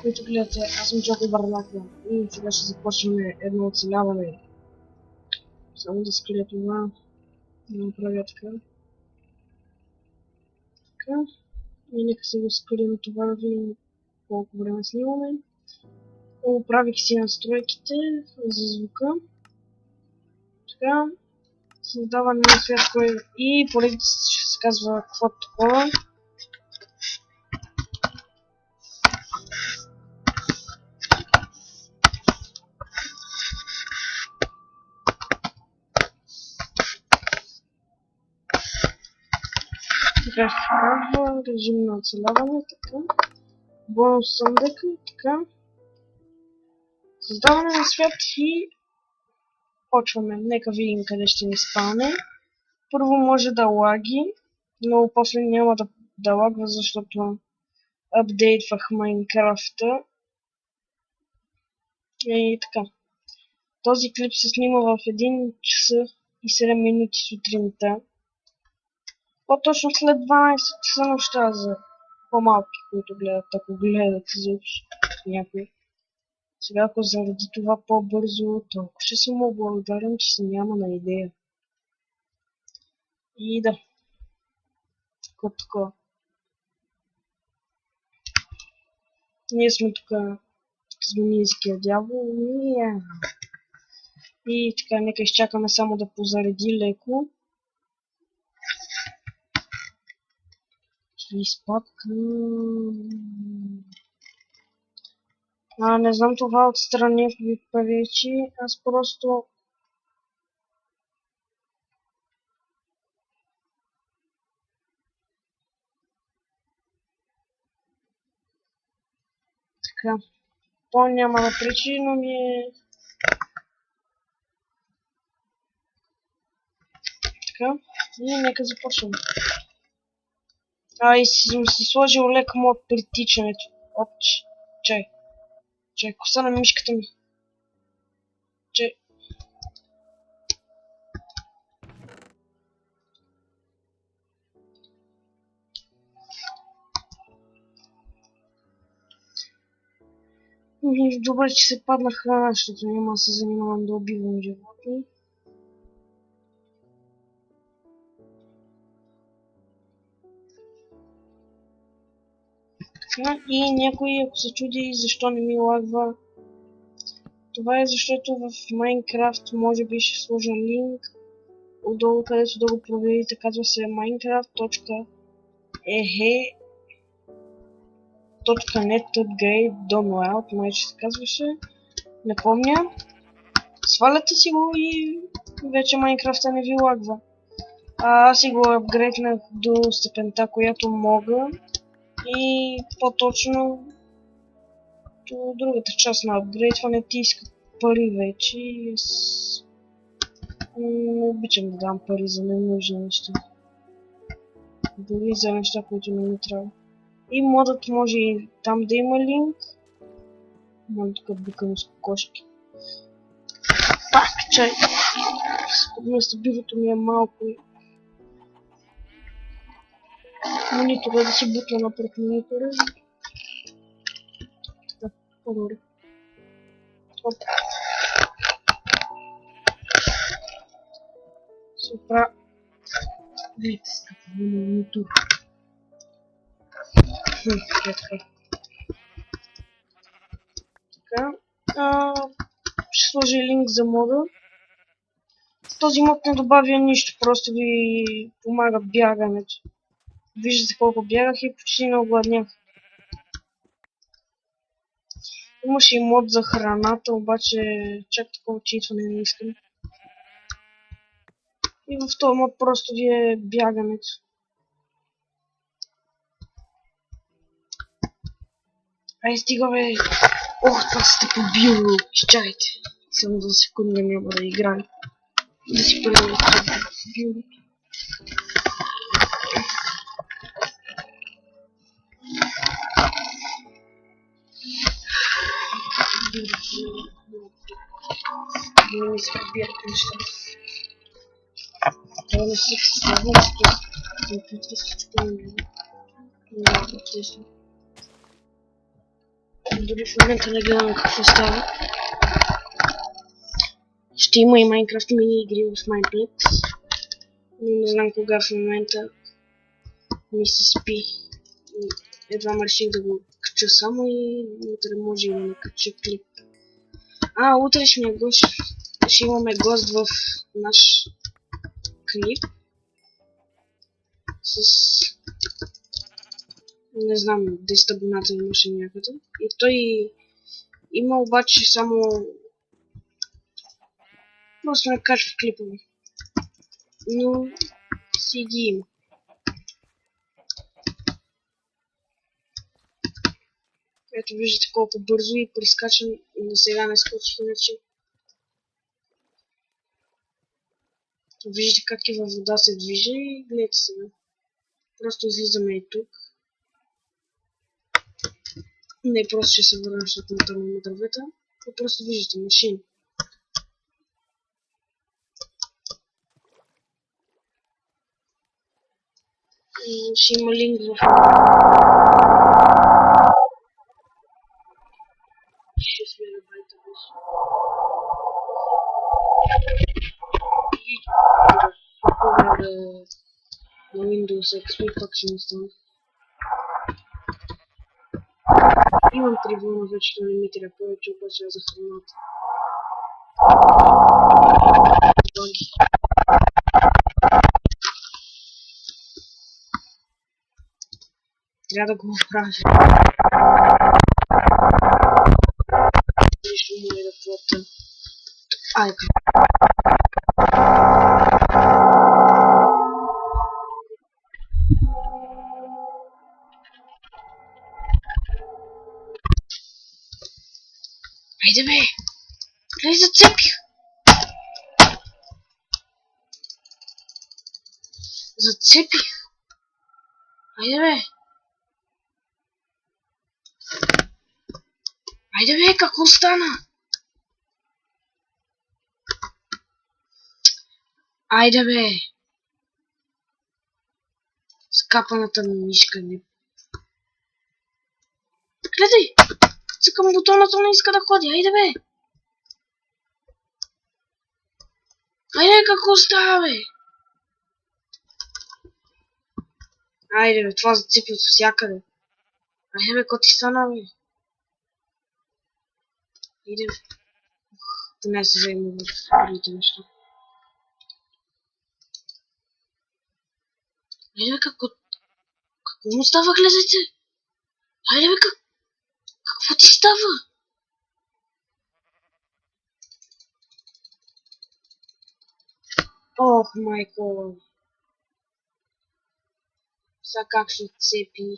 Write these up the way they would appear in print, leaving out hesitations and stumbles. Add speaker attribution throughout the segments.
Speaker 1: които гледате, аз съм Джоко Барлака и сега ще започнем едно оцеляване. Само да скрия това, да направя така. Така. И нека се го скрием това, да видим колко време снимаме. Оправих си настройките за звука. Така. Създаване на свят, и поредица ще се казва каквото такова. Така се казва, режим на оцеляване, така. Бонус съндък, така. Създаване на свят и почваме. Нека видим къде ще ни стане. Първо може да лаги, но после няма да лагва, защото апдейтвах Майнкрафта. И така. Този клип се снима в 1 часа и 7 минути сутринта. По-точно след 12 часа нощта за по-малки, които гледат, ако гледат изобщо някой. Сега ако заради това по-бързо, толкова ще съм му благодарен, че се няма на идея. И да. Какво такова. Ние сме тук Зминийския дявол. И така, нека изчакаме само да позареди леко. Изпадка. Не знам това отстрани в паречи. Аз просто... Така. По-няма да причи, но ми е... Така. И нека започнем. И съм си сложил лек мод при тичането. Опч. Чай, коса на мишката ми. Чай. Добре, че се падна храна, защото няма да се занимавам да убивам животни. И някой, ако се чуди защо не ми лагва, това е защото в Minecraft може би ще сложа линк отдолу, където да го проверите. Казва се minecraft.net.grade.download, май че се казваше. Не помня. Сваляте си го и вече Minecraft не ви лагва. Аз си го апгрейднах до степента, която мога. И по-точно до другата част на апгрейдване ти искат пари вече и аз не обичам да дам пари за ненужни неща. Дори за неща, които не ми трябва. И модът може и там да има линк. Мога тук букам с кокошки. Пак, чай! Вместо бивото ми е малко и... Монитора да си бутна напред монитора. Така, по-добре. Оп. Се оправя. Видите с какво монитор. Така. Ще сложа линк за мода. Този мод не добавя нищо, просто ви помага бягането. Виждате колко бягах и почти не огладнях. Имаше и мод за храната, обаче чак такова читване не искам. И в този мод просто ви е бягането. Ай, стига бе! Ох, това сте побил! Изчакайте! Само за секунда няма да играя. Да си проверя това побил. Не ми се побият неща. Това не си слабо, компютър всичко не е. Не е интересно. дори в момента не гледам какво става. Ще има и Minecraft мини игри в Mineplex. Но не знам кога в момента ми се спи. Едва реших да го кача само и утре може и да не кача клип. Утре ще имаме гост в наш клип. С... не знам, 10 абоната имаше някъде. И той има обаче само... просто не качва клипове. Но си ги има. Ето виждате колко бързо и прескачам, но сега не скочих иначе. Виждате как и във вода се движи и гледайте сега. Просто излизаме и тук. Не просто ще се върна, защото не търнем дървета. Но просто виждате машини. Ще има линк в... 6 мегабайта беше. На Windows XP пак ще ми стане. Имам 3 вълна вече, но не ми трябва повече, обаче за храната. Трябва да го оправя. Нещо му е да плата. Айде бе! Гледай, зацепих! Зацепих! Айде бе! Айде бе, какво стана? Айде бе! Скапаната ми мишка не... Гледай! Цъкам бутона, то не иска да ходи. Айде бе! Айде, какво става бе? Айде бе, това зацепи от всякъде. Айде бе, какво ти стана бе? Айде бе. Да не се взема в другите неща. Айде бе, какво му става, гледайте? Айде бе, какво ти става? Ох, майко. Сега как ще отцепи?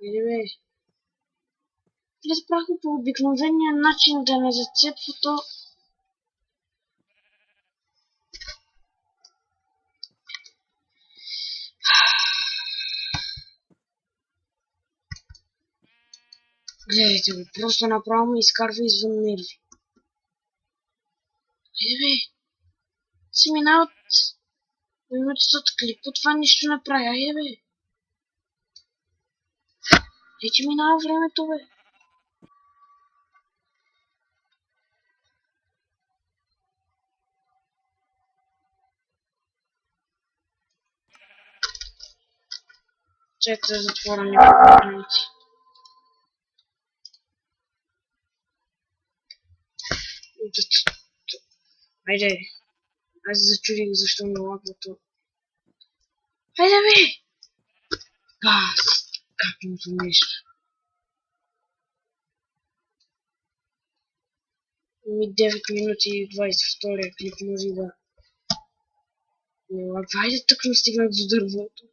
Speaker 1: Айде бе. Разбрах го по обикновения начин да не зацепва то. Гледайте го, просто направо ме изкарва извън нерви. Айде бе. Си минават минутите от клипа, това нищо не прави. Айде бе. Вече минава времето бе. Чакай да затворя някакви граници. Айде. Аз се зачудих защо ми лагва то. Айде бе! Бас! Капното нещо. Ми 9 минути и 22 клип може да не лагва. Айде тъкно стигнах до дървото.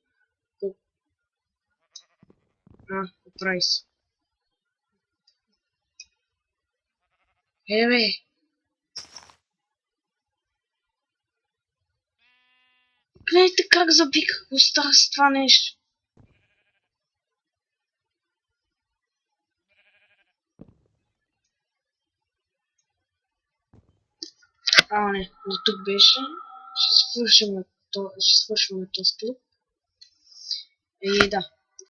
Speaker 1: Оправи се. Айде бе! Гледайте как забиках уста с това нещо. Не, до тук беше. Ще свършваме този клип. И да.